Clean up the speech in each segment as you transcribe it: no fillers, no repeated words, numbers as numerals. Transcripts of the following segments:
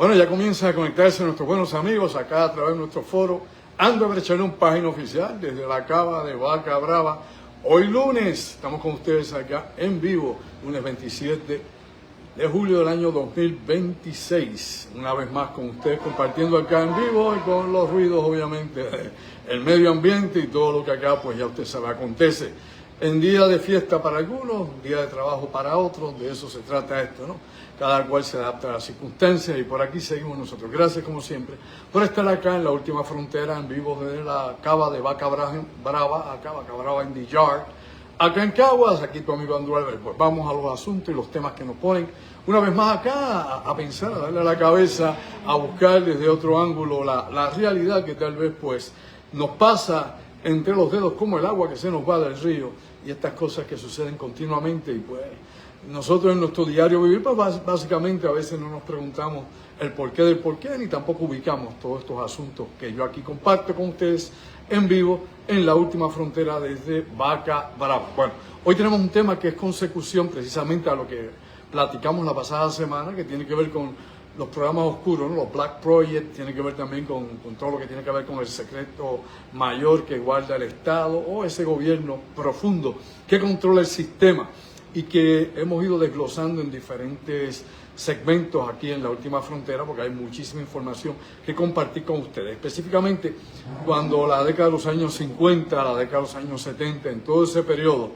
Bueno, ya comienzan a conectarse nuestros buenos amigos acá a través de nuestro foro Ando Brechaleón, página oficial, desde la cava de Vaca Brava. Hoy lunes, estamos con ustedes acá en vivo, lunes 27 de julio del año 2026. Una vez más con ustedes compartiendo acá en vivo y con los ruidos, obviamente, del medio ambiente y todo lo que acá, pues ya usted sabe, acontece. En día de fiesta para algunos, día de trabajo para otros, de eso se trata esto, ¿no? Cada cual se adapta a las circunstancias y por aquí seguimos nosotros. Gracias, como siempre, por estar acá en la última frontera, en vivo desde la cava de Vaca Brava, acá, Vaca Brava en The Yard, acá en Caguas, aquí tu amigo Andrew Albert. Pues vamos a los asuntos y los temas que nos ponen una vez más acá a pensar, a darle a la cabeza, a buscar desde otro ángulo la realidad que tal vez pues nos pasa entre los dedos como el agua que se nos va del río y estas cosas que suceden continuamente y pues nosotros en nuestro diario vivir pues básicamente a veces no nos preguntamos el porqué del porqué ni tampoco ubicamos todos estos asuntos que yo aquí comparto con ustedes en vivo en la última frontera desde Vaca Brava. Bueno, hoy tenemos un tema que es consecución precisamente a lo que platicamos la pasada semana, que tiene que ver con los programas oscuros, ¿no? Los Black Project, tiene que ver también con todo lo que tiene que ver con el secreto mayor que guarda el Estado o ese gobierno profundo que controla el sistema y que hemos ido desglosando en diferentes segmentos aquí en la última frontera porque hay muchísima información que compartir con ustedes. Específicamente cuando la década de los años 50, la década de los años 70, en todo ese periodo,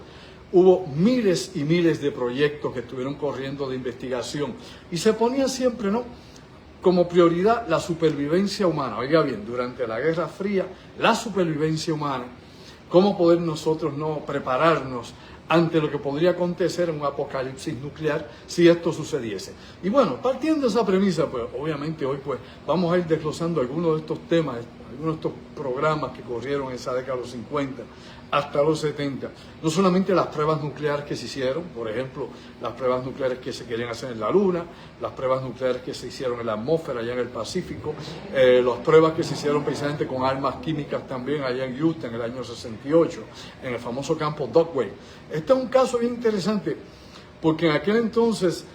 hubo miles y miles de proyectos que estuvieron corriendo de investigación y se ponía siempre, ¿no?, como prioridad la supervivencia humana. Oiga bien, durante la Guerra Fría, la supervivencia humana, cómo poder nosotros no prepararnos ante lo que podría acontecer en un apocalipsis nuclear si esto sucediese. Y bueno, partiendo de esa premisa, pues obviamente hoy pues vamos a ir desglosando algunos de estos temas, algunos de estos programas que corrieron en esa década de los 50 hasta los 70. No solamente las pruebas nucleares que se hicieron, por ejemplo, las pruebas nucleares que se querían hacer en la Luna, las pruebas nucleares que se hicieron en la atmósfera allá en el Pacífico, las pruebas que se hicieron precisamente con armas químicas también allá en Utah en el año 68, en el famoso campo Dugway. Este es un caso bien interesante porque en aquel entonces,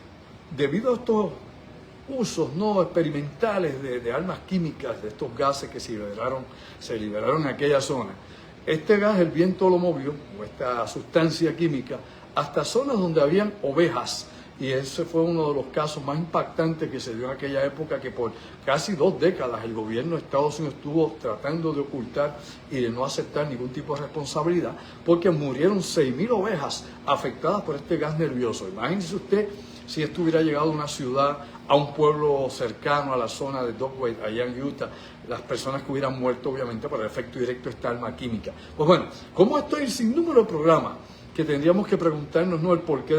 debido a estos usos no experimentales de armas químicas, de estos gases que se liberaron en aquella zona, este gas el viento lo movió, o esta sustancia química, hasta zonas donde habían ovejas. Y ese fue uno de los casos más impactantes que se dio en aquella época, que por casi 2 décadas el gobierno de Estados Unidos estuvo tratando de ocultar y de no aceptar ningún tipo de responsabilidad, porque murieron 6.000 ovejas afectadas por este gas nervioso. Imagínese usted si esto hubiera llegado a una ciudad, a un pueblo cercano a la zona de Dugway, allá en Utah, las personas que hubieran muerto obviamente por el efecto directo de esta arma química. Pues bueno, como esto hay sin número de programas que tendríamos que preguntarnos, ¿no?, el porqué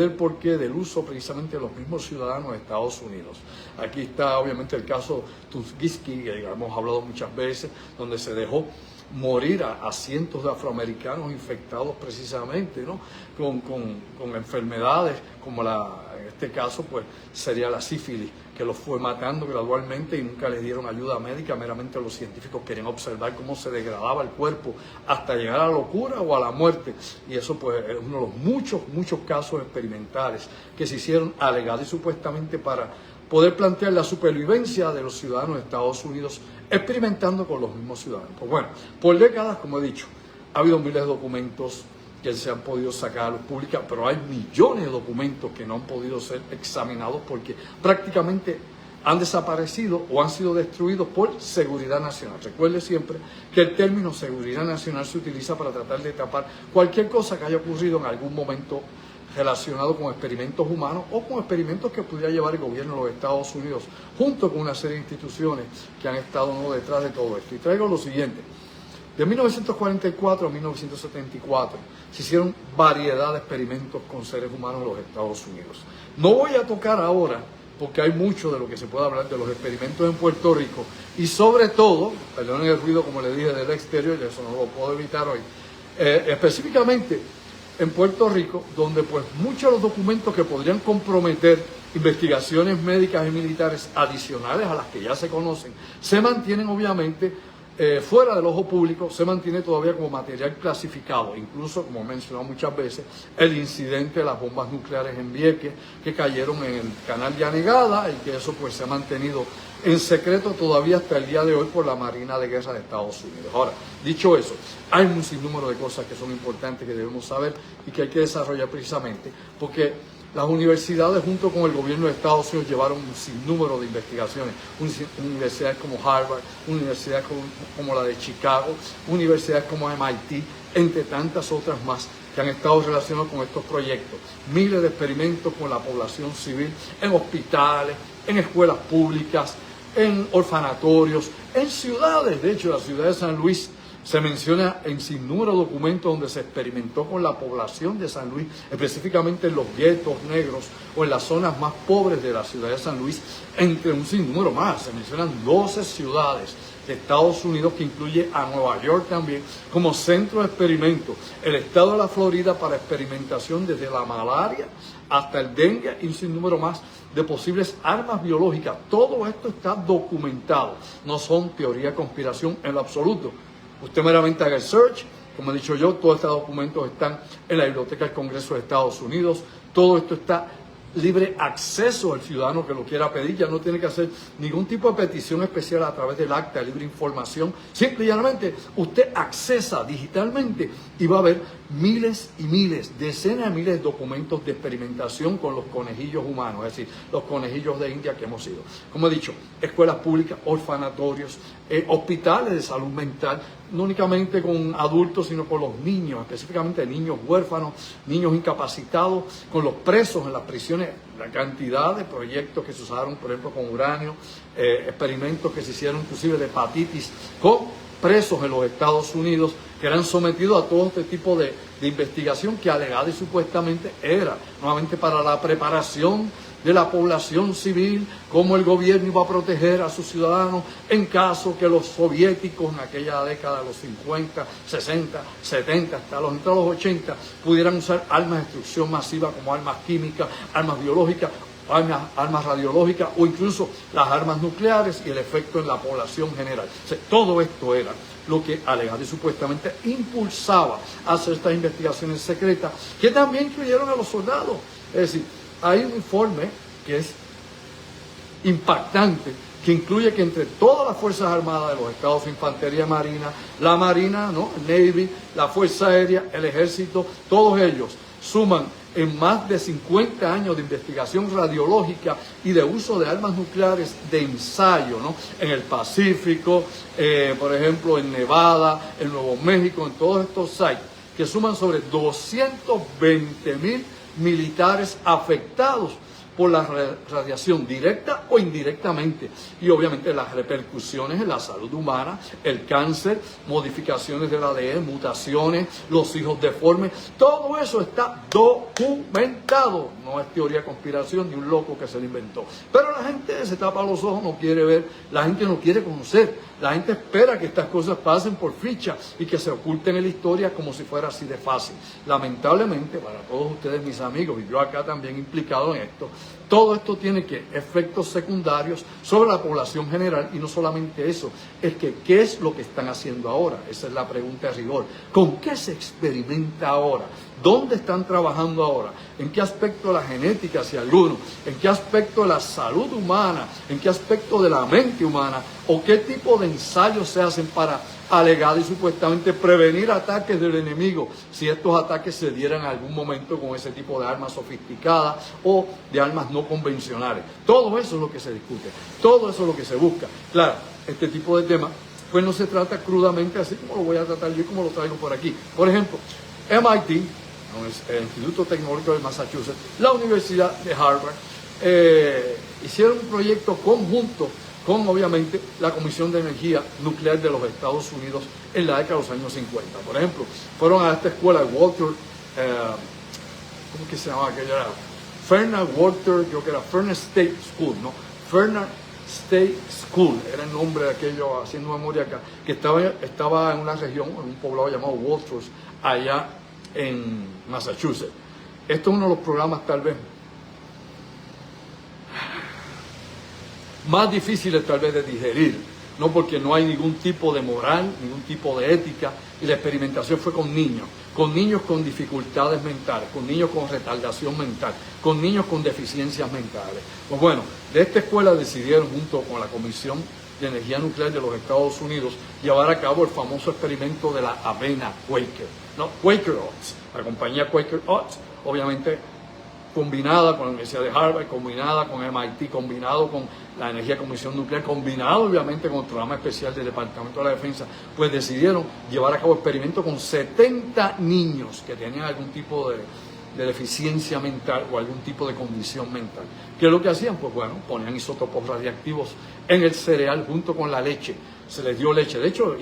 del uso precisamente de los mismos ciudadanos de Estados Unidos. Aquí está obviamente el caso Tuskegee, que hemos hablado muchas veces, donde se dejó morir a cientos de afroamericanos infectados precisamente, ¿no?, con enfermedades como en este caso pues sería la sífilis, que los fue matando gradualmente y nunca les dieron ayuda médica. Meramente los científicos querían observar cómo se degradaba el cuerpo hasta llegar a la locura o a la muerte, y eso pues es uno de los muchos casos experimentales que se hicieron alegados y supuestamente para poder plantear la supervivencia de los ciudadanos de Estados Unidos experimentando con los mismos ciudadanos. Pues bueno, por décadas, como he dicho, ha habido miles de documentos que se han podido sacar a la luz pública, pero hay millones de documentos que no han podido ser examinados porque prácticamente han desaparecido o han sido destruidos por seguridad nacional. Recuerde siempre que el término seguridad nacional se utiliza para tratar de tapar cualquier cosa que haya ocurrido en algún momento relacionado con experimentos humanos o con experimentos que pudiera llevar el gobierno de los Estados Unidos, junto con una serie de instituciones que han estado detrás de todo esto. Y traigo lo siguiente. De 1944 a 1974 se hicieron variedad de experimentos con seres humanos en los Estados Unidos. No voy a tocar ahora, porque hay mucho de lo que se puede hablar de los experimentos en Puerto Rico, y sobre todo, perdonen el ruido como le dije del exterior, y eso no lo puedo evitar hoy, específicamente en Puerto Rico, donde pues muchos de los documentos que podrían comprometer investigaciones médicas y militares adicionales a las que ya se conocen, se mantienen obviamente fuera del ojo público, se mantiene todavía como material clasificado. Incluso, como he mencionado muchas veces, el incidente de las bombas nucleares en Vieques, que cayeron en el canal de Anegada, y que eso pues se ha mantenido en secreto todavía hasta el día de hoy por la Marina de Guerra de Estados Unidos. Ahora, dicho eso, hay un sinnúmero de cosas que son importantes, que debemos saber y que hay que desarrollar precisamente porque las universidades junto con el gobierno de Estados Unidos llevaron un sinnúmero de investigaciones. Universidades como Harvard, universidades como la de Chicago, universidades como MIT, entre tantas otras más que han estado relacionadas con estos proyectos. Miles de experimentos con la población civil en hospitales, en escuelas públicas, en orfanatorios, en ciudades. De hecho, la ciudad de San Luis se menciona en sinnúmero de documentos donde se experimentó con la población de San Luis, específicamente en los guetos negros o en las zonas más pobres de la ciudad de San Luis, entre un sinnúmero más. Se mencionan 12 ciudades de Estados Unidos, que incluye a Nueva York también, como centro de experimento. El estado de la Florida para experimentación desde la malaria hasta el dengue y un sinnúmero más de posibles armas biológicas. Todo esto está documentado. No son teoría de conspiración en lo absoluto. Usted meramente haga el search, como he dicho yo, todos estos documentos están en la Biblioteca del Congreso de Estados Unidos. Todo esto está libre acceso al ciudadano que lo quiera pedir. Ya no tiene que hacer ningún tipo de petición especial a través del acta de libre información. Simple y llanamente usted accesa digitalmente y va a ver miles y miles, decenas de miles de documentos de experimentación con los conejillos humanos, es decir, los conejillos de India que hemos ido. Como he dicho, escuelas públicas, orfanatorios, hospitales de salud mental, no únicamente con adultos, sino con los niños, específicamente niños huérfanos, niños incapacitados, con los presos en las prisiones, la cantidad de proyectos que se usaron, por ejemplo, con uranio, experimentos que se hicieron inclusive de hepatitis con presos en los Estados Unidos, que eran sometidos a todo este tipo de investigación que alegada y supuestamente era nuevamente para la preparación de la población civil, cómo el gobierno iba a proteger a sus ciudadanos en caso que los soviéticos en aquella década de los 50, 60, 70, hasta los 80, pudieran usar armas de destrucción masiva como armas químicas, armas biológicas, armas radiológicas o incluso las armas nucleares y el efecto en la población general. O sea, todo esto era lo que alegado y supuestamente impulsaba a hacer estas investigaciones secretas, que también incluyeron a los soldados. Es decir, hay un informe que es impactante, que incluye que entre todas las Fuerzas Armadas de los Estados Unidos, Infantería Marina, la Marina, ¿no?, Navy, la Fuerza Aérea, el Ejército, todos ellos suman en más de 50 años de investigación radiológica y de uso de armas nucleares de ensayo, ¿no?, en el Pacífico, por ejemplo, en Nevada, en Nuevo México, en todos estos sites, que suman sobre 220,000 militares afectados por la radiación directa o indirectamente, y obviamente las repercusiones en la salud humana, el cáncer, modificaciones del ADN, mutaciones, los hijos deformes, todo eso está documentado. No es teoría de conspiración ni un loco que se lo inventó. Pero la gente se tapa los ojos, no quiere ver, la gente no quiere conocer, la gente espera que estas cosas pasen por ficha y que se oculten en la historia como si fuera así de fácil. Lamentablemente, para todos ustedes, mis amigos, y yo acá también implicado en esto, todo esto tiene efectos secundarios sobre la población general, y no solamente eso, es que ¿qué es lo que están haciendo ahora? Esa es la pregunta de rigor. ¿Con qué se experimenta ahora? ¿Dónde están trabajando ahora? ¿En qué aspecto de la genética, si alguno? ¿En qué aspecto de la salud humana? ¿En qué aspecto de la mente humana? ¿O qué tipo de ensayos se hacen para alegado y supuestamente prevenir ataques del enemigo, si estos ataques se dieran en algún momento con ese tipo de armas sofisticadas o de armas no convencionales? Todo eso es lo que se discute, todo eso es lo que se busca. Claro, este tipo de temas pues no se trata crudamente así como lo voy a tratar yo y como lo traigo por aquí. Por ejemplo, MIT, el Instituto Tecnológico de Massachusetts, la Universidad de Harvard, hicieron un proyecto conjunto con, obviamente, la Comisión de Energía Nuclear de los Estados Unidos en la década de los años 50. Por ejemplo, fueron a esta escuela de Walter, ¿cómo que se llamaba aquella? Era Fernald Walter, creo que era Fernald State School, ¿no? Fernald State School, era el nombre de aquello, haciendo memoria acá, que estaba en una región, en un poblado llamado Walters, allá en Massachusetts. Esto es uno de los programas tal vez más difíciles tal vez de digerir, no porque no hay ningún tipo de moral, ningún tipo de ética, y la experimentación fue con niños con dificultades mentales, con niños con retardación mental, con niños con deficiencias mentales. Pues bueno, de esta escuela decidieron, junto con la Comisión de Energía Nuclear de los Estados Unidos, llevar a cabo el famoso experimento de la avena Quaker, ¿no? Quaker Oats, la compañía Quaker Oats, obviamente combinada con la Universidad de Harvard, combinada con MIT, combinado con la Energía Comisión Nuclear, combinado obviamente con el programa especial del Departamento de la Defensa, pues decidieron llevar a cabo experimentos con 70 niños que tenían algún tipo de deficiencia mental o algún tipo de condición mental. ¿Qué es lo que hacían? Pues bueno, ponían isótopos radiactivos en el cereal junto con la leche. Se les dio leche. De hecho,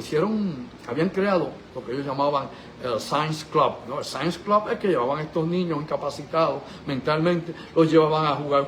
habían creado lo que ellos llamaban el Science Club, ¿no? El Science Club es que llevaban a estos niños incapacitados mentalmente, los llevaban a jugar,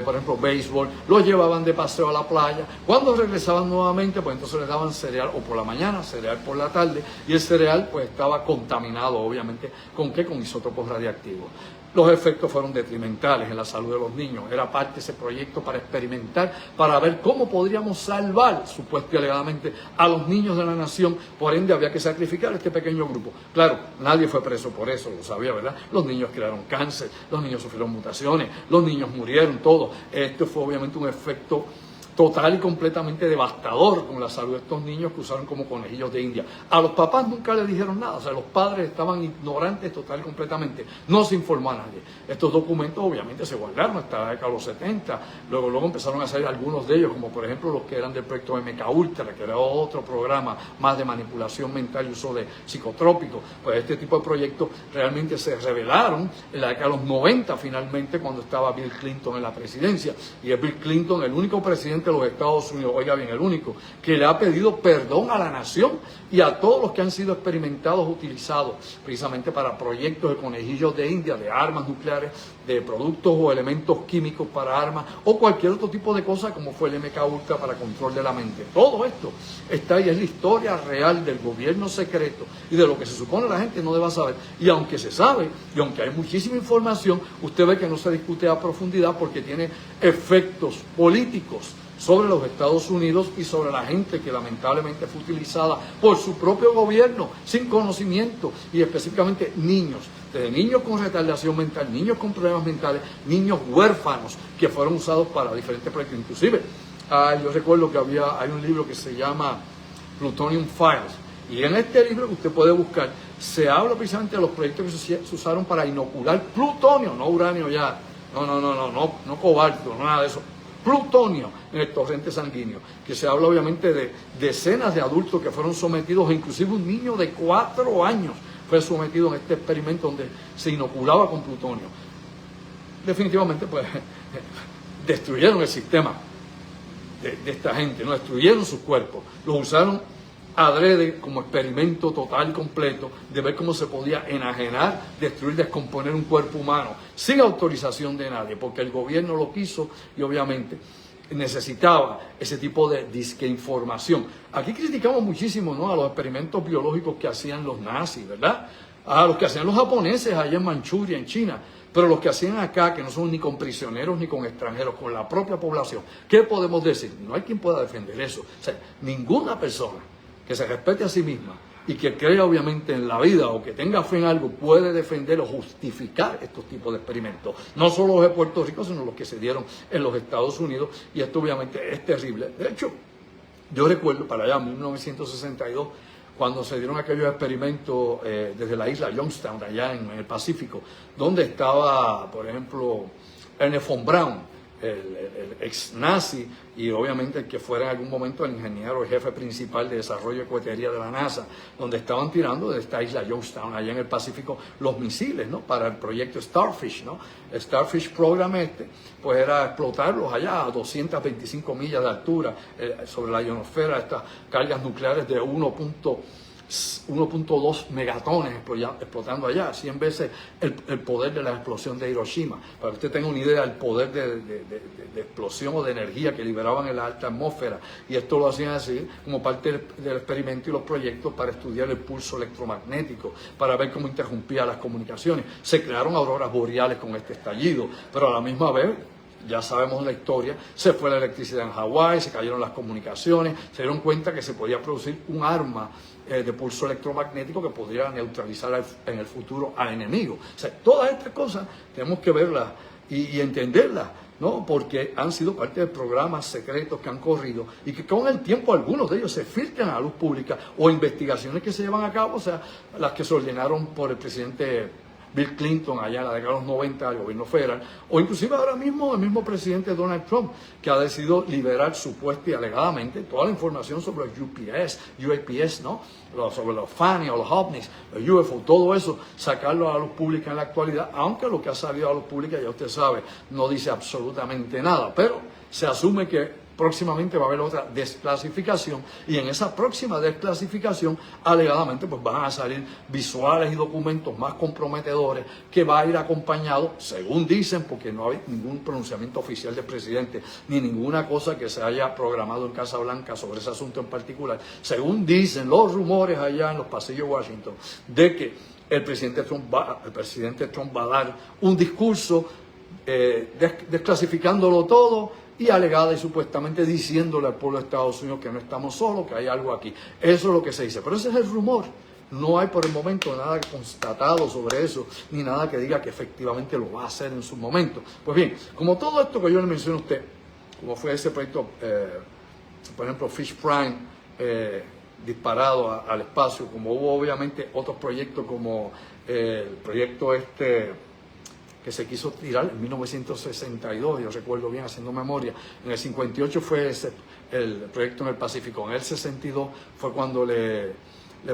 por ejemplo, béisbol, los llevaban de paseo a la playa. Cuando regresaban nuevamente, pues entonces les daban cereal, o por la mañana, cereal por la tarde, y el cereal pues estaba contaminado, obviamente, ¿con qué? Con isótopos radiactivos. Los efectos fueron detrimentales en la salud de los niños. Era parte de ese proyecto para experimentar, para ver cómo podríamos salvar, supuestamente y alegadamente, a los niños de la nación. Por ende, había que sacrificar a este pequeño grupo. Claro, nadie fue preso por eso, lo sabía, ¿verdad? Los niños crearon cáncer, los niños sufrieron mutaciones, los niños murieron, todo. Esto fue obviamente un efecto total y completamente devastador con la salud de estos niños que usaron como conejillos de India. A los papás nunca les dijeron nada, o sea, los padres estaban ignorantes total y completamente, no se informó a nadie. Estos documentos obviamente se guardaron hasta la década de los 70, luego empezaron a salir algunos de ellos, como por ejemplo los que eran del proyecto MKUltra, que era otro programa más de manipulación mental y uso de psicotrópicos. Pues este tipo de proyectos realmente se revelaron en la década de los 90 finalmente, cuando estaba Bill Clinton en la presidencia, y es Bill Clinton el único presidente de los Estados Unidos, oiga bien, el único, que le ha pedido perdón a la nación y a todos los que han sido experimentados, utilizados precisamente para proyectos de conejillos de India, de armas nucleares, de productos o elementos químicos para armas, o cualquier otro tipo de cosa como fue el MKUltra para control de la mente. Todo esto está ahí, es la historia real del gobierno secreto y de lo que se supone la gente no deba saber. Y aunque se sabe, y aunque hay muchísima información, usted ve que no se discute a profundidad porque tiene efectos políticos sobre los Estados Unidos y sobre la gente que lamentablemente fue utilizada por su propio gobierno sin conocimiento, y específicamente niños, desde niños con retardación mental, niños con problemas mentales, niños huérfanos que fueron usados para diferentes proyectos. Inclusive, yo recuerdo que hay un libro que se llama Plutonium Files, y en este libro que usted puede buscar, se habla precisamente de los proyectos que se usaron para inocular plutonio, no uranio ya, no cobalto, no nada de eso, plutonio en el torrente sanguíneo, que se habla obviamente de decenas de adultos que fueron sometidos, e inclusive un niño de 4 años fue sometido en este experimento donde se inoculaba con plutonio. Definitivamente pues destruyeron el sistema de esta gente, no destruyeron sus cuerpos, los usaron adrede como experimento total y completo de ver cómo se podía enajenar, destruir, descomponer un cuerpo humano sin autorización de nadie, porque el gobierno lo quiso y obviamente necesitaba ese tipo de disqueinformación. Aquí criticamos muchísimo, ¿no?, a los experimentos biológicos que hacían los nazis, ¿verdad? A los que hacían los japoneses allá en Manchuria, en China. Pero los que hacían acá, que no son ni con prisioneros ni con extranjeros, con la propia población, ¿qué podemos decir? No hay quien pueda defender eso. O sea, ninguna persona que se respete a sí misma y que crea obviamente en la vida o que tenga fe en algo puede defender o justificar estos tipos de experimentos. No solo los de Puerto Rico, sino los que se dieron en los Estados Unidos, y esto obviamente es terrible. De hecho, yo recuerdo para allá en 1962, cuando se dieron aquellos experimentos desde la isla Youngstown, allá en el Pacífico, donde estaba, por ejemplo, Ernest von Braun, el ex nazi, y obviamente el que fuera en algún momento el ingeniero, el jefe principal de desarrollo y cohetería de la NASA, donde estaban tirando de esta isla Youngstown, allá en el Pacífico, los misiles, ¿no?, para el proyecto Starfish, ¿no? El Starfish Program pues era explotarlos allá a 225 millas de altura sobre la ionosfera, estas cargas nucleares de 1.2 megatones explotando allá, 100 veces el poder de la explosión de Hiroshima. Para que usted tenga una idea del poder de explosión o de energía que liberaban en la alta atmósfera. Y esto lo hacían así como parte del experimento y los proyectos para estudiar el pulso electromagnético, para ver cómo interrumpía las comunicaciones. Se crearon auroras boreales con este estallido, pero a la misma vez ya sabemos la historia, se fue la electricidad en Hawái, se cayeron las comunicaciones, se dieron cuenta que se podía producir un arma de pulso electromagnético que podría neutralizar en el futuro al enemigo. O sea, todas estas cosas tenemos que verlas y entenderlas, ¿no? Porque han sido parte de programas secretos que han corrido y que con el tiempo algunos de ellos se filtran a la luz pública, o investigaciones que se llevan a cabo, o sea, las que se ordenaron por el presidente Bill Clinton allá en la década de los 90 al gobierno federal, o inclusive ahora mismo el mismo presidente Donald Trump, que ha decidido liberar supuesta y alegadamente toda la información sobre los UAPs, ¿no? Sobre los FANI o los OVNIs, los UFO, todo eso, sacarlo a la luz pública en la actualidad, aunque lo que ha salido a la luz pública, ya usted sabe, no dice absolutamente nada, pero se asume que próximamente va a haber otra desclasificación, y en esa próxima desclasificación alegadamente pues van a salir visuales y documentos más comprometedores, que va a ir acompañado, según dicen, porque no hay ningún pronunciamiento oficial del presidente ni ninguna cosa que se haya programado en Casa Blanca sobre ese asunto en particular, según dicen los rumores allá en los pasillos de Washington, de que el presidente Trump va a dar un discurso desclasificándolo todo y alegada y supuestamente diciéndole al pueblo de Estados Unidos que no estamos solos, que hay algo aquí. Eso es lo que se dice, pero ese es el rumor. No hay por el momento nada constatado sobre eso, ni nada que diga que efectivamente lo va a hacer en su momento. Pues bien, como todo esto que yo le mencioné a usted, como fue ese proyecto, por ejemplo, Fish Prime, disparado al espacio, como hubo obviamente otros proyectos como el proyecto que se quiso tirar en 1962, yo recuerdo bien haciendo memoria. En el 58 fue el proyecto en el Pacífico, en el 62 fue cuando le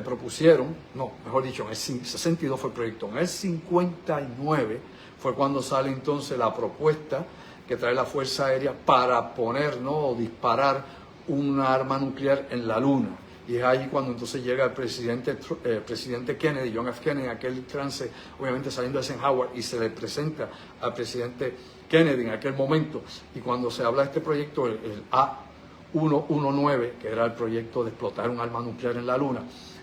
propusieron, no, mejor dicho, en el 62 fue el proyecto, en el 59 fue cuando sale entonces la propuesta que trae la Fuerza Aérea para poner, ¿no?, o disparar un arma nuclear en la Luna. Y es ahí cuando entonces llega el presidente Kennedy, John F. Kennedy, en aquel trance, obviamente saliendo de Eisenhower, y se le presenta al presidente Kennedy en aquel momento. Y cuando se habla de este proyecto, el A119, que era el proyecto de explotar un arma nuclear en la Luna,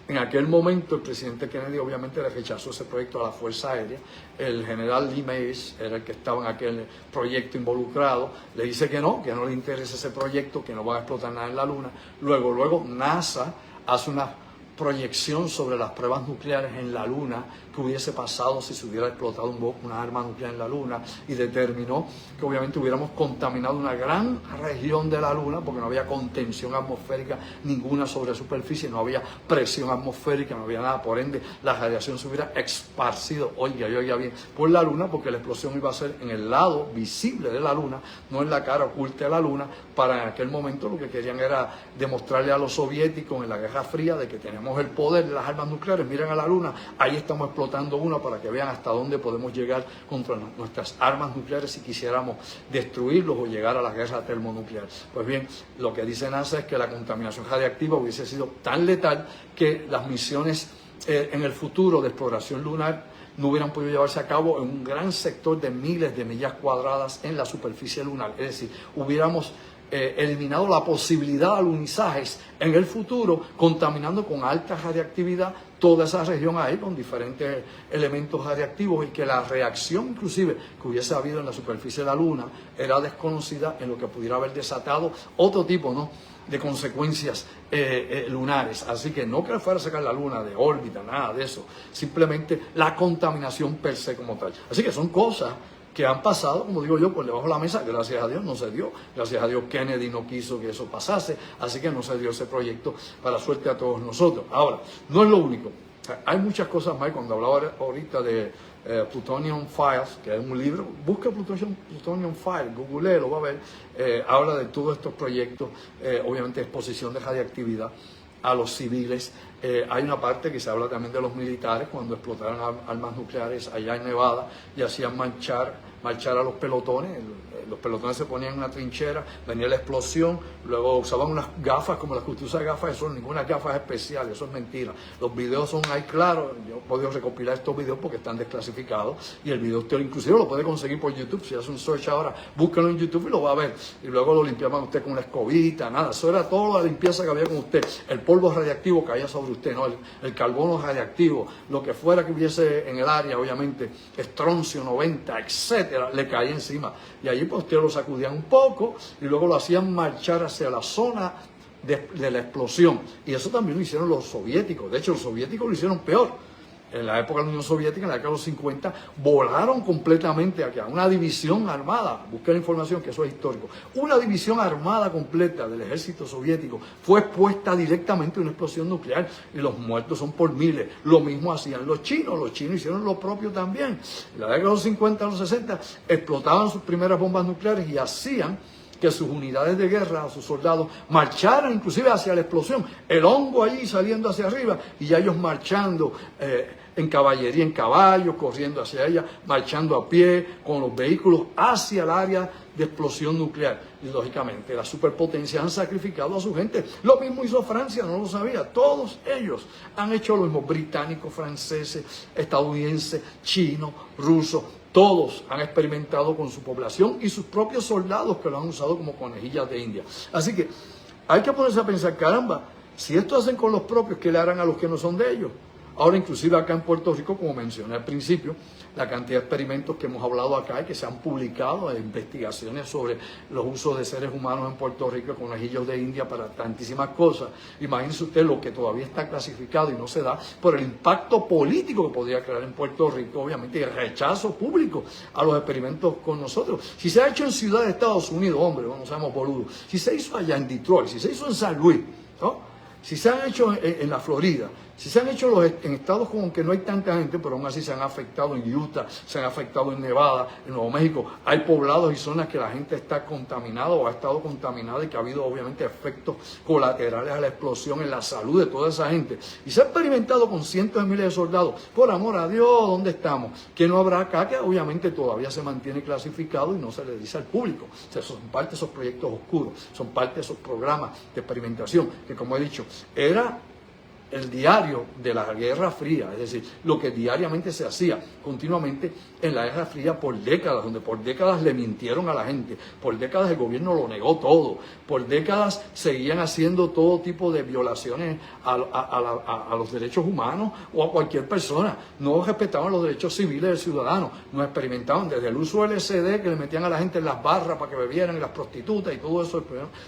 en aquel momento el presidente Kennedy obviamente le rechazó ese proyecto a la Fuerza Aérea. El general Lee Mays era el que estaba en aquel proyecto involucrado. Le dice que no le interesa ese proyecto, que no va a explotar nada en la Luna. Luego NASA hace una proyección sobre las pruebas nucleares en la Luna, que hubiese pasado si se hubiera explotado una arma nuclear en la Luna, y determinó que obviamente hubiéramos contaminado una gran región de la Luna porque no había contención atmosférica ninguna sobre la superficie, no había presión atmosférica, no había nada, por ende la radiación se hubiera esparcido, oiga bien, por la Luna, porque la explosión iba a ser en el lado visible de la Luna, no en la cara oculta de la Luna. Para en aquel momento lo que querían era demostrarle a los soviéticos en la Guerra Fría de que teníamos el poder de las armas nucleares. Miren a la Luna, ahí estamos explotando una, para que vean hasta dónde podemos llegar contra nuestras armas nucleares si quisiéramos destruirlos o llegar a la guerra termonuclear. Pues bien, lo que dice NASA es que la contaminación radiactiva hubiese sido tan letal que las misiones en el futuro de exploración lunar no hubieran podido llevarse a cabo en un gran sector de miles de millas cuadradas en la superficie lunar. Es decir, hubiéramos eliminado la posibilidad de alunizajes en el futuro, contaminando con alta radiactividad toda esa región ahí con diferentes elementos radiactivos, y que la reacción inclusive que hubiese habido en la superficie de la Luna era desconocida, en lo que pudiera haber desatado otro tipo, ¿no?, de consecuencias lunares. Así que no que fuera a sacar la Luna de órbita, nada de eso, simplemente la contaminación per se como tal. Así que son cosas que han pasado, como digo yo, por debajo de la mesa. Gracias a Dios no se dio, gracias a Dios Kennedy no quiso que eso pasase, así que no se dio ese proyecto, para suerte a todos nosotros. Ahora, no es lo único, hay muchas cosas más. Cuando hablaba ahorita de Plutonium Files, que es un libro, busca Plutonium Files, google lo va a ver, habla de todos estos proyectos, obviamente exposición de radiactividad a los civiles. Hay una parte que se habla también de los militares cuando explotaron armas nucleares allá en Nevada y hacían marchar a los pelotones. Los pelotones se ponían en una trinchera, venía la explosión, luego usaban unas gafas como las que usted usa gafas, eso ninguna gafas especial, eso es mentira. Los videos son ahí claros, yo he podido recopilar estos videos porque están desclasificados, y el video usted inclusive lo puede conseguir por YouTube. Si hace un search ahora, búsquenlo en YouTube y lo va a ver, y luego lo limpiaban usted con una escobita, nada, eso era toda la limpieza que había con usted. El polvo radiactivo caía sobre usted, ¿no? El carbono radiactivo, lo que fuera que hubiese en el área, obviamente, estroncio 90, etcétera, le caía encima, y allí pues pues ustedes lo sacudían un poco y luego lo hacían marchar hacia la zona de la explosión. Y eso también lo hicieron los soviéticos. De hecho, los soviéticos lo hicieron peor. En la época de la Unión Soviética, en la década de los 50, volaron completamente acá. Una división armada, busqué la información que eso es histórico, una división armada completa del ejército soviético fue expuesta directamente a una explosión nuclear y los muertos son por miles. Lo mismo hacían los chinos hicieron lo propio también. En la década de los 50, los 60, explotaban sus primeras bombas nucleares y hacían que sus unidades de guerra, sus soldados, marcharan inclusive hacia la explosión, el hongo allí saliendo hacia arriba y ya ellos marchando en caballería, en caballos, corriendo hacia ella, marchando a pie, con los vehículos hacia el área de explosión nuclear. Y lógicamente las superpotencias han sacrificado a su gente. Lo mismo hizo Francia, no lo sabía. Todos ellos han hecho lo mismo, británicos, franceses, estadounidenses, chinos, rusos. Todos han experimentado con su población y sus propios soldados que lo han usado como conejillas de India. Así que hay que ponerse a pensar, caramba, si esto hacen con los propios, ¿qué le harán a los que no son de ellos? Ahora, inclusive acá en Puerto Rico, como mencioné al principio, la cantidad de experimentos que hemos hablado acá y que se han publicado, investigaciones sobre los usos de seres humanos en Puerto Rico, conejillos de India para tantísimas cosas. Imagínense usted lo que todavía está clasificado y no se da por el impacto político que podría crear en Puerto Rico, obviamente, y el rechazo público a los experimentos con nosotros. Si se ha hecho en ciudades de Estados Unidos, hombre, no seamos boludos, si se hizo allá en Detroit, si se hizo en San Luis, ¿no? Si se han hecho en la Florida, si se han hecho en estados como que no hay tanta gente, pero aún así se han afectado en Utah, se han afectado en Nevada, en Nuevo México. Hay poblados y zonas que la gente está contaminada o ha estado contaminada y que ha habido obviamente efectos colaterales a la explosión en la salud de toda esa gente. Y se ha experimentado con cientos de miles de soldados. Por amor a Dios, ¿dónde estamos? ¿Qué no habrá acá? Que obviamente todavía se mantiene clasificado y no se le dice al público. O sea, son parte de esos proyectos oscuros, son parte de esos programas de experimentación que, como he dicho, era el diario de la Guerra Fría, es decir, lo que diariamente se hacía continuamente en la Guerra Fría por décadas, donde por décadas le mintieron a la gente, por décadas el gobierno lo negó todo, por décadas seguían haciendo todo tipo de violaciones a los derechos humanos o a cualquier persona, no respetaban los derechos civiles del ciudadano, no experimentaban desde el uso del LSD que le metían a la gente en las barras para que bebieran, y las prostitutas y todo eso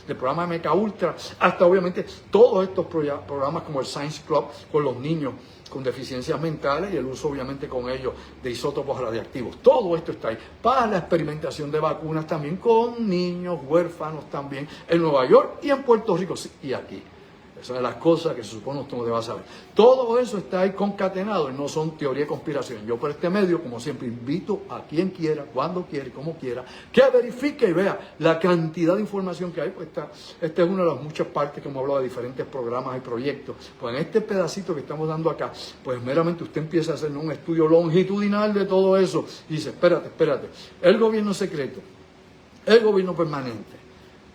del programa MK Ultra, hasta obviamente todos estos programas como el Science Club con los niños con deficiencias mentales y el uso obviamente con ellos de isótopos radiactivos. Todo esto está ahí. Para la experimentación de vacunas también con niños huérfanos también en Nueva York y en Puerto Rico y aquí. Esas son las cosas que se supone usted no deba saber. Todo eso está ahí concatenado y no son teoría de conspiración. Yo por este medio, como siempre, invito a quien quiera, cuando quiera y como quiera, que verifique y vea la cantidad de información que hay. Pues esta es una de las muchas partes que hemos hablado de diferentes programas y proyectos. Pues en este pedacito que estamos dando acá, pues meramente usted empieza a hacer un estudio longitudinal de todo eso y dice, espérate, el gobierno secreto, el gobierno permanente,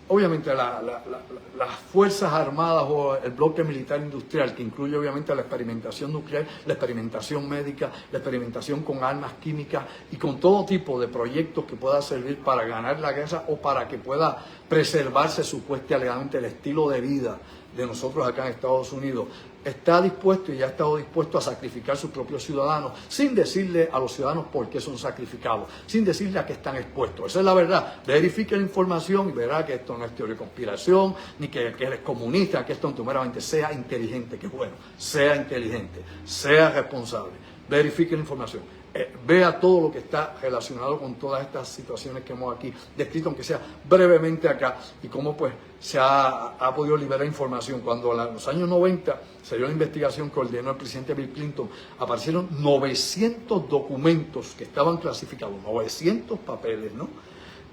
obviamente las Fuerzas Armadas o el bloque militar industrial, que incluye obviamente la experimentación nuclear, la experimentación médica, la experimentación con armas químicas y con todo tipo de proyectos que pueda servir para ganar la guerra o para que pueda preservarse supuestamente el estilo de vida de nosotros acá en Estados Unidos, está dispuesto y ya ha estado dispuesto a sacrificar a sus propios ciudadanos sin decirle a los ciudadanos por qué son sacrificados, sin decirle a qué están expuestos. Esa es la verdad. Verifique la información y verá que esto no es teoría de conspiración, ni que él es comunista, que esto meramente sea inteligente, que bueno, sea inteligente, sea responsable. Verifique la información. Vea todo lo que está relacionado con todas estas situaciones que hemos aquí descrito, aunque sea brevemente acá, y cómo pues se ha podido liberar información. Cuando en los años 90 se dio la investigación que ordenó el presidente Bill Clinton, aparecieron 900 documentos que estaban clasificados, 900 papeles, ¿no?,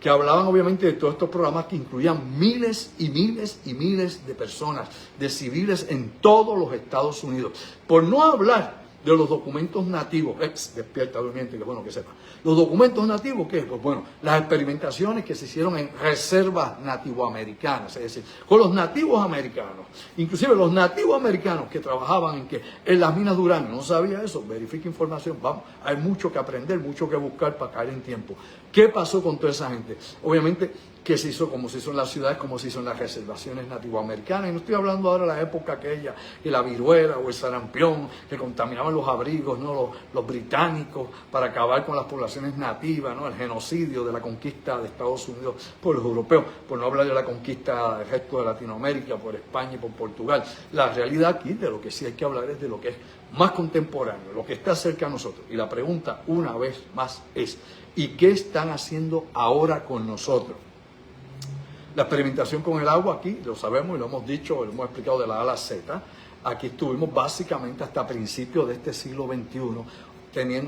que hablaban obviamente de todos estos programas que incluían miles y miles y miles de personas, de civiles en todos los Estados Unidos. Por no hablar de los documentos nativos, despierta durmiente, que bueno que sepa. Los documentos nativos, ¿qué es? Pues bueno, las experimentaciones que se hicieron en reservas nativoamericanas, es decir, con los nativos americanos, inclusive los nativos americanos que trabajaban en las minas de uranio. ¿No sabía eso? Verifique información, vamos, hay mucho que aprender, mucho que buscar para caer en tiempo. ¿Qué pasó con toda esa gente? Obviamente que se hizo como se hizo en las ciudades, como se hizo en las reservaciones nativoamericanas. Y no estoy hablando ahora de la época aquella, y la viruela o el sarampión, que contaminaban los abrigos, ¿no? Los británicos, para acabar con las poblaciones nativas, ¿no? El genocidio de la conquista de Estados Unidos por los europeos, por no hablar de la conquista del resto de Latinoamérica, por España y por Portugal. La realidad aquí, de lo que sí hay que hablar, es de lo que es más contemporáneo, lo que está cerca de nosotros. Y la pregunta, una vez más, es: ¿y qué están haciendo ahora con nosotros? La experimentación con el agua aquí, lo sabemos y lo hemos dicho, lo hemos explicado de la A a la Z. Aquí estuvimos básicamente hasta principios de este siglo XXI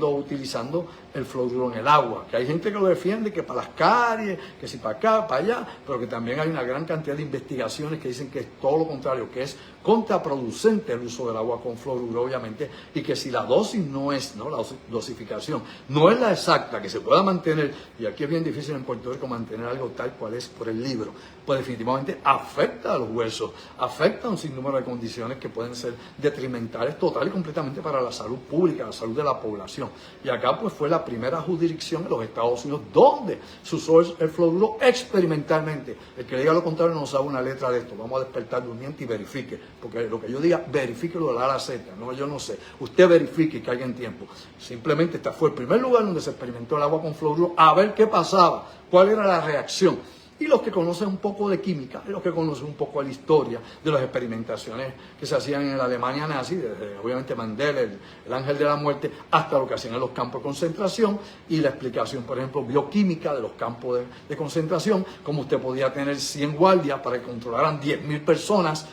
utilizando el fluoruro en el agua, que hay gente que lo defiende, que para las caries, que si para acá, para allá, pero que también hay una gran cantidad de investigaciones que dicen que es todo lo contrario, que es contraproducente el uso del agua con fluoruro, obviamente, y que si la dosis no es, ¿no? La dosificación no es la exacta, que se pueda mantener, y aquí es bien difícil en Puerto Rico mantener algo tal cual es por el libro, pues definitivamente afecta a los huesos, afecta a un sinnúmero de condiciones que pueden ser detrimentales total y completamente para la salud pública, la salud de la población. Y acá pues fue la primera jurisdicción en los Estados Unidos donde se usó el fluoruro experimentalmente. El que diga lo contrario no sabe una letra de esto. Vamos a despertar durmiente y verifique, porque lo que yo diga, verifíquelo de la A a la Z, no, yo no sé. Usted verifique que haya en tiempo. Simplemente este fue el primer lugar donde se experimentó el agua con fluoruro, a ver qué pasaba, cuál era la reacción. Y los que conocen un poco de química, los que conocen un poco de la historia de las experimentaciones que se hacían en la Alemania nazi, desde obviamente Mandela, el ángel de la muerte, hasta lo que hacían en los campos de concentración y la explicación, por ejemplo, bioquímica de los campos de concentración, como usted podía tener 100 guardias para que controlaran 10.000 personas.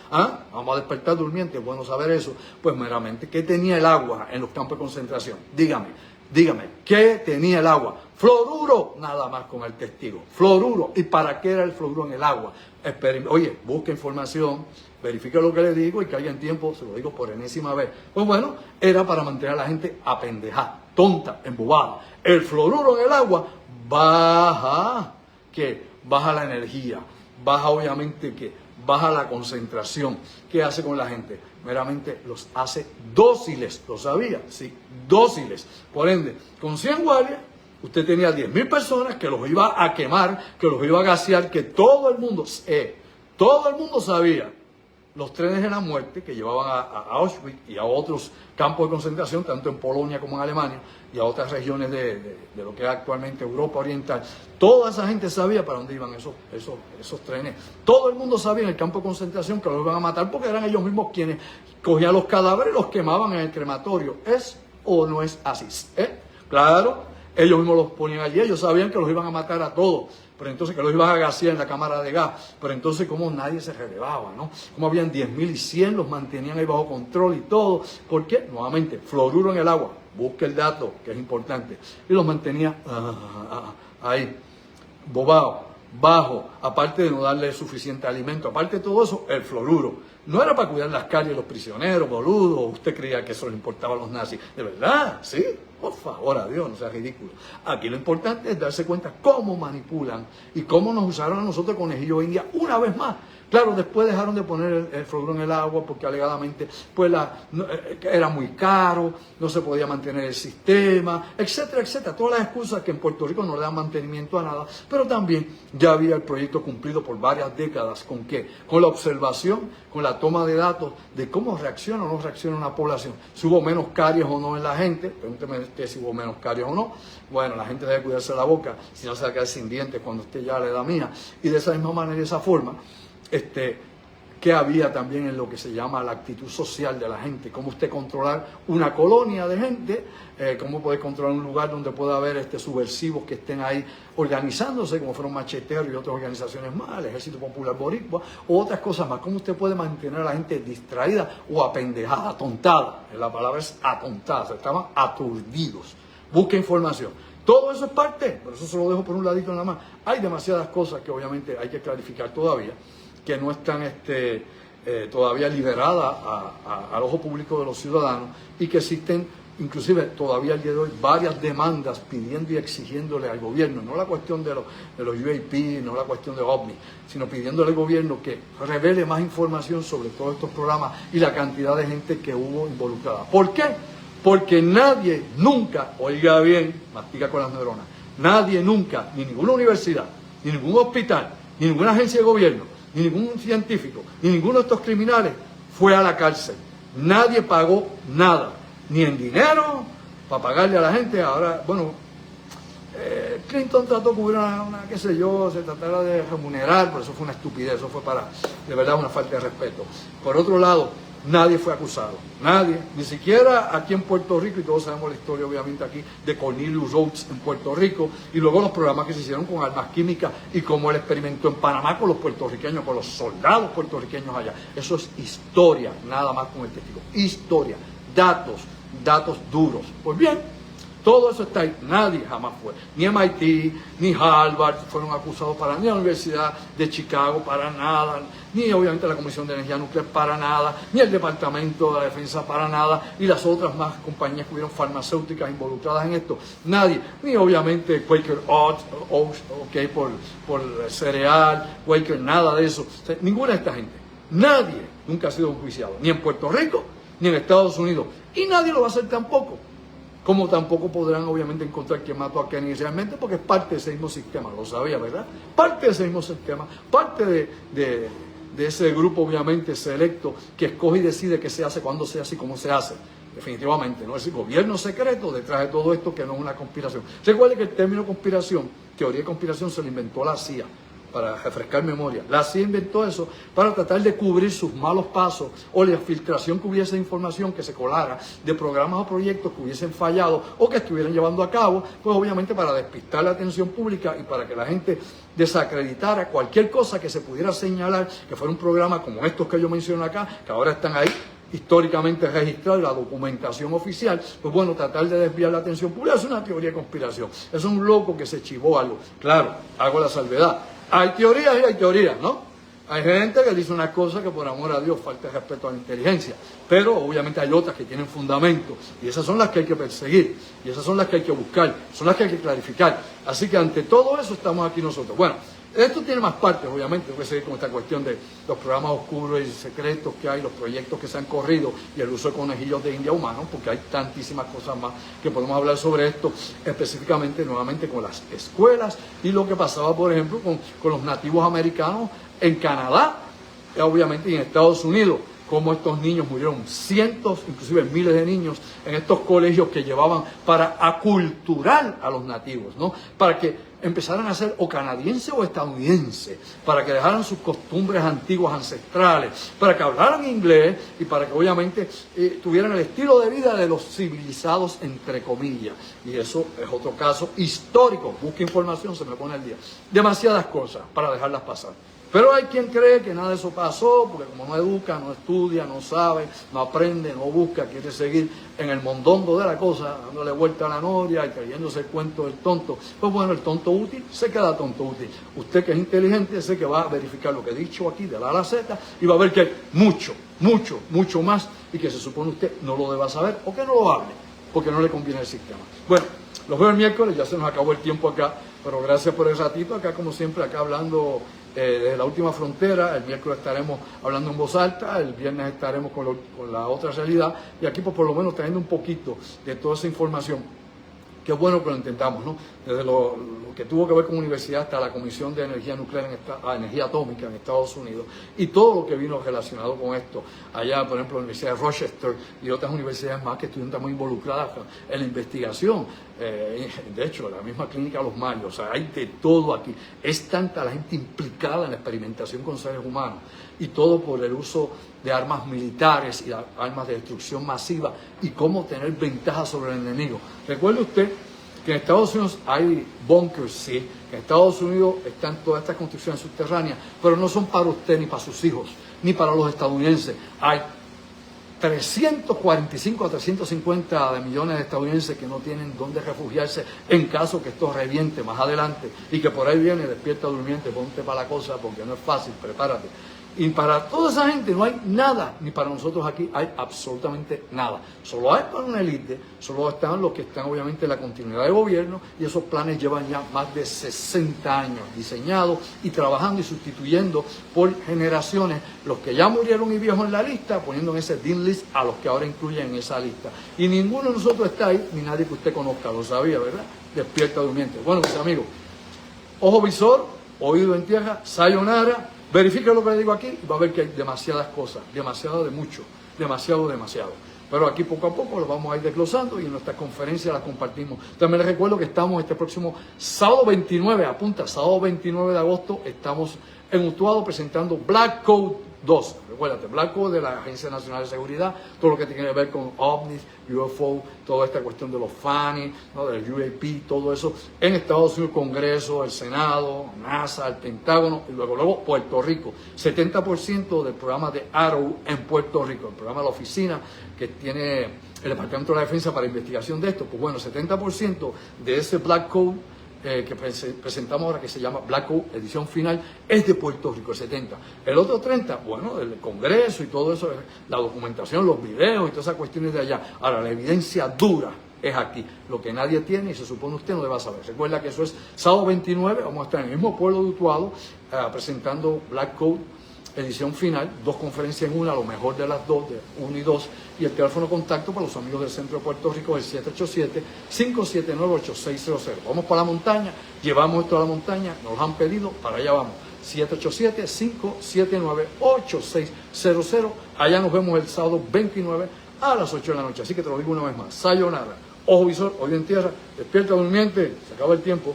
Vamos a despertar durmiente, es bueno saber eso. Pues meramente, ¿qué tenía el agua en los campos de concentración? Dígame, ¿qué tenía el agua? Fluoruro, nada más con el testigo. Fluoruro. ¿Y para qué era el fluoruro en el agua? Oye, busque información, verifique lo que le digo y que haya en tiempo, se lo digo por enésima vez. Pues bueno, era para mantener a la gente apendejada, tonta, embobada. El fluoruro en el agua baja, ¿qué? Baja la energía, baja obviamente, ¿qué? Baja la concentración. ¿Qué hace con la gente? Meramente los hace dóciles. ¿Lo sabía? Sí, dóciles. Por ende, con 100 guardias, usted tenía 10.000 personas que los iba a quemar, que los iba a gasear, que todo el mundo sabía. Los trenes de la muerte que llevaban a Auschwitz y a otros campos de concentración, tanto en Polonia como en Alemania, y a otras regiones de lo que es actualmente Europa Oriental. Toda esa gente sabía para dónde iban esos trenes. Todo el mundo sabía en el campo de concentración que los iban a matar porque eran ellos mismos quienes cogían los cadáveres y los quemaban en el crematorio. ¿Es o no es así? Claro, ellos mismos los ponían allí, ellos sabían que los iban a matar a todos. Pero entonces que los iban a gasear en la cámara de gas. Pero entonces como nadie se relevaba, ¿no? Como habían 10.000 y 100, los mantenían ahí bajo control y todo. ¿Por qué? Nuevamente, fluoruro en el agua. Busque el dato, que es importante. Y los mantenía ahí, bobados, bajo, aparte de no darle suficiente alimento. Aparte de todo eso, el fluoruro. No era para cuidar las calles, los prisioneros, boludo. ¿Usted creía que eso le importaba a los nazis? ¿De verdad? ¿Sí? Por favor, a Dios, no sea ridículo. Aquí lo importante es darse cuenta cómo manipulan y cómo nos usaron a nosotros conejillos india una vez más. Claro, después dejaron de poner el fluoruro en el agua porque alegadamente pues era muy caro, no se podía mantener el sistema, etcétera, etcétera. Todas las excusas que en Puerto Rico no le dan mantenimiento a nada, pero también ya había el proyecto cumplido por varias décadas. ¿Con qué? Con la observación, con la toma de datos de cómo reacciona o no reacciona una población. Si hubo menos caries o no en la gente, pregúnteme usted si hubo menos caries o no. Bueno, la gente debe cuidarse la boca, si no se va a quedar sin dientes cuando usted ya le da mía. Y de esa misma manera y de esa forma, que había también en lo que se llama la actitud social de la gente, cómo usted controlar una colonia de gente, cómo poder controlar un lugar donde pueda haber subversivos que estén ahí organizándose, como fueron Macheteros y otras organizaciones más, el Ejército Popular Boricua, o otras cosas más, cómo usted puede mantener a la gente distraída o apendejada, atontada, la palabra es atontada, se estaban aturdidos. Busque información. Todo eso es parte, por eso se lo dejo por un ladito nada más. Hay demasiadas cosas que obviamente hay que clarificar todavía, que no están todavía liberadas al ojo público de los ciudadanos y que existen inclusive todavía al día de hoy varias demandas pidiendo y exigiéndole al gobierno, no la cuestión de los UAP, no la cuestión de OVNI, sino pidiéndole al gobierno que revele más información sobre todos estos programas y la cantidad de gente que hubo involucrada. ¿Por qué? Porque nadie nunca, oiga bien, mastica con las neuronas, nadie nunca, ni ninguna universidad, ni ningún hospital, ni ninguna agencia de gobierno, ni ningún científico, ni ninguno de estos criminales fue a la cárcel. Nadie pagó nada, ni en dinero, para pagarle a la gente. Ahora, bueno, Clinton trató que hubiera qué sé yo, se tratara de remunerar, pero eso fue una estupidez, eso fue para, de verdad, una falta de respeto. Por otro lado, nadie fue acusado, nadie, ni siquiera aquí en Puerto Rico, y todos sabemos la historia obviamente aquí de Cornelius Rhodes en Puerto Rico, y luego los programas que se hicieron con armas químicas y cómo él experimentó en Panamá con los puertorriqueños, con los soldados puertorriqueños allá. Eso es historia, nada más con el testigo, historia, datos duros. Pues bien, todo eso está ahí, nadie jamás fue, ni MIT, ni Harvard fueron acusados para nada, ni la Universidad de Chicago para nada, ni obviamente la Comisión de Energía Nuclear para nada, ni el Departamento de la Defensa para nada, y las otras más compañías que hubieron farmacéuticas involucradas en esto, nadie, ni obviamente Quaker Oats, okay, por cereal, Quaker, nada de eso, o sea, ninguna de esta gente, nadie nunca ha sido enjuiciado, ni en Puerto Rico, ni en Estados Unidos, y nadie lo va a hacer tampoco. Como tampoco podrán obviamente encontrar quién mató a Kennedy inicialmente, porque es parte de ese mismo sistema, lo sabía, ¿verdad? Parte de ese mismo sistema, parte de ese grupo obviamente selecto que escoge y decide qué se hace, cuándo se hace y cómo se hace. Definitivamente, no es el gobierno secreto detrás de todo esto, que no es una conspiración. Recuerde que el término conspiración, teoría de conspiración, se lo inventó la CIA. Para refrescar memoria, la CIA inventó eso para tratar de cubrir sus malos pasos o la filtración que hubiese de información que se colara de programas o proyectos que hubiesen fallado o que estuvieran llevando a cabo, pues obviamente para despistar la atención pública y para que la gente desacreditara cualquier cosa que se pudiera señalar que fuera un programa como estos que yo menciono acá, que ahora están ahí históricamente registrados, la documentación oficial. Pues bueno, tratar de desviar la atención pública es una teoría de conspiración, es un loco que se chivó algo. Claro, hago la salvedad, hay teorías y hay teorías, ¿no? Hay gente que dice una cosa que por amor a Dios falta de respeto a la inteligencia, pero obviamente hay otras que tienen fundamento y esas son las que hay que perseguir y esas son las que hay que buscar, son las que hay que clarificar. Así que ante todo eso estamos aquí nosotros. Bueno, esto tiene más partes, obviamente, voy a seguir con esta cuestión de los programas oscuros y secretos que hay, los proyectos que se han corrido y el uso de conejillos de India humanos, porque hay tantísimas cosas más que podemos hablar sobre esto, específicamente nuevamente con las escuelas y lo que pasaba, por ejemplo, con los nativos americanos en Canadá, obviamente, y en Estados Unidos, cómo estos niños murieron, cientos, inclusive miles de niños en estos colegios que llevaban para aculturar a los nativos, ¿no? Para que empezaran a ser o canadienses o estadounidenses, para que dejaran sus costumbres antiguas, ancestrales, para que hablaran inglés y para que obviamente tuvieran el estilo de vida de los civilizados, entre comillas. Y eso es otro caso histórico. Busca información, se me pone al día. Demasiadas cosas para dejarlas pasar. Pero hay quien cree que nada de eso pasó, porque como no educa, no estudia, no sabe, no aprende, no busca, quiere seguir en el mondongo de la cosa, dándole vuelta a la noria y creyéndose el cuento del tonto. Pues bueno, el tonto útil se queda tonto útil. Usted que es inteligente, sé que va a verificar lo que he dicho aquí de la A a la Z y va a ver que hay mucho más y que se supone usted no lo deba saber o que no lo hable, porque no le conviene el sistema. Bueno, los veo el miércoles, ya se nos acabó el tiempo acá, pero gracias por el ratito acá, como siempre, acá hablando desde la última frontera. El miércoles estaremos hablando en voz alta, el viernes estaremos con la otra realidad y aquí pues por lo menos trayendo un poquito de toda esa información. Qué bueno que lo intentamos, ¿no? Desde lo que tuvo que ver con universidad hasta la Comisión de Energía Nuclear, Energía Atómica en Estados Unidos y todo lo que vino relacionado con esto. Allá, por ejemplo, la Universidad de Rochester y otras universidades más que estuvieron muy involucradas en la investigación. De hecho, la misma clínica Los Mayos, o sea, hay de todo aquí. Es tanta la gente implicada en la experimentación con seres humanos y todo por el uso de armas militares y armas de destrucción masiva y cómo tener ventaja sobre el enemigo. Recuerde usted que en Estados Unidos hay bunkers, sí, que en Estados Unidos están todas estas construcciones subterráneas, pero no son para usted ni para sus hijos, ni para los estadounidenses. Hay 345 a 350 de millones de estadounidenses que no tienen dónde refugiarse en caso que esto reviente más adelante y que por ahí viene, despierta durmiente, ponte para la cosa porque no es fácil, prepárate. Y para toda esa gente no hay nada, ni para nosotros aquí hay absolutamente nada. Solo hay para una élite, solo están los que están obviamente en la continuidad de gobierno y esos planes llevan ya más de 60 años diseñados y trabajando y sustituyendo por generaciones los que ya murieron y viejos en la lista, poniendo en ese dean list a los que ahora incluyen en esa lista. Y ninguno de nosotros está ahí, ni nadie que usted conozca, lo sabía, ¿verdad? Despierta durmiente. Bueno, mis amigos, ojo visor, oído en tierra, sayonara, verifique lo que le digo aquí y va a ver que hay demasiadas cosas, demasiado de mucho, demasiado. Pero aquí poco a poco lo vamos a ir desglosando y en nuestra conferencia la compartimos. También les recuerdo que estamos este próximo sábado 29, apunta, sábado 29 de agosto, estamos en Utuado presentando Black Code 2. Recuérdate, Black Code de la Agencia Nacional de Seguridad, todo lo que tiene que ver con OVNIs, UFO, toda esta cuestión de los FANI, ¿no? Del UAP, todo eso, en Estados Unidos, Congreso, el Senado, NASA, el Pentágono, y luego Puerto Rico. 70% del programa de Arrow en Puerto Rico, el programa de la oficina que tiene el Departamento de la Defensa para investigación de esto, pues bueno, 70% de ese Black Code que presentamos ahora, que se llama Black Code edición final, es de Puerto Rico, el 70. El otro 30, bueno, el Congreso y todo eso, la documentación, los videos y todas esas cuestiones de allá. Ahora, la evidencia dura es aquí, lo que nadie tiene y se supone usted no debe saber. Recuerda que eso es sábado 29, vamos a estar en el mismo pueblo de Utuado presentando Black Code edición final, 2 conferencias en una, lo mejor de las 2, de 1 y 2, y el teléfono de contacto para los amigos del centro de Puerto Rico es el 787-579-8600. Vamos para la montaña, llevamos esto a la montaña, nos lo han pedido, para allá vamos. 787-579-8600. Allá nos vemos el sábado 29 a las 8 de la noche. Así que te lo digo una vez más. Sayonara. Ojo visor, oído en tierra, despierta durmiente, se acaba el tiempo.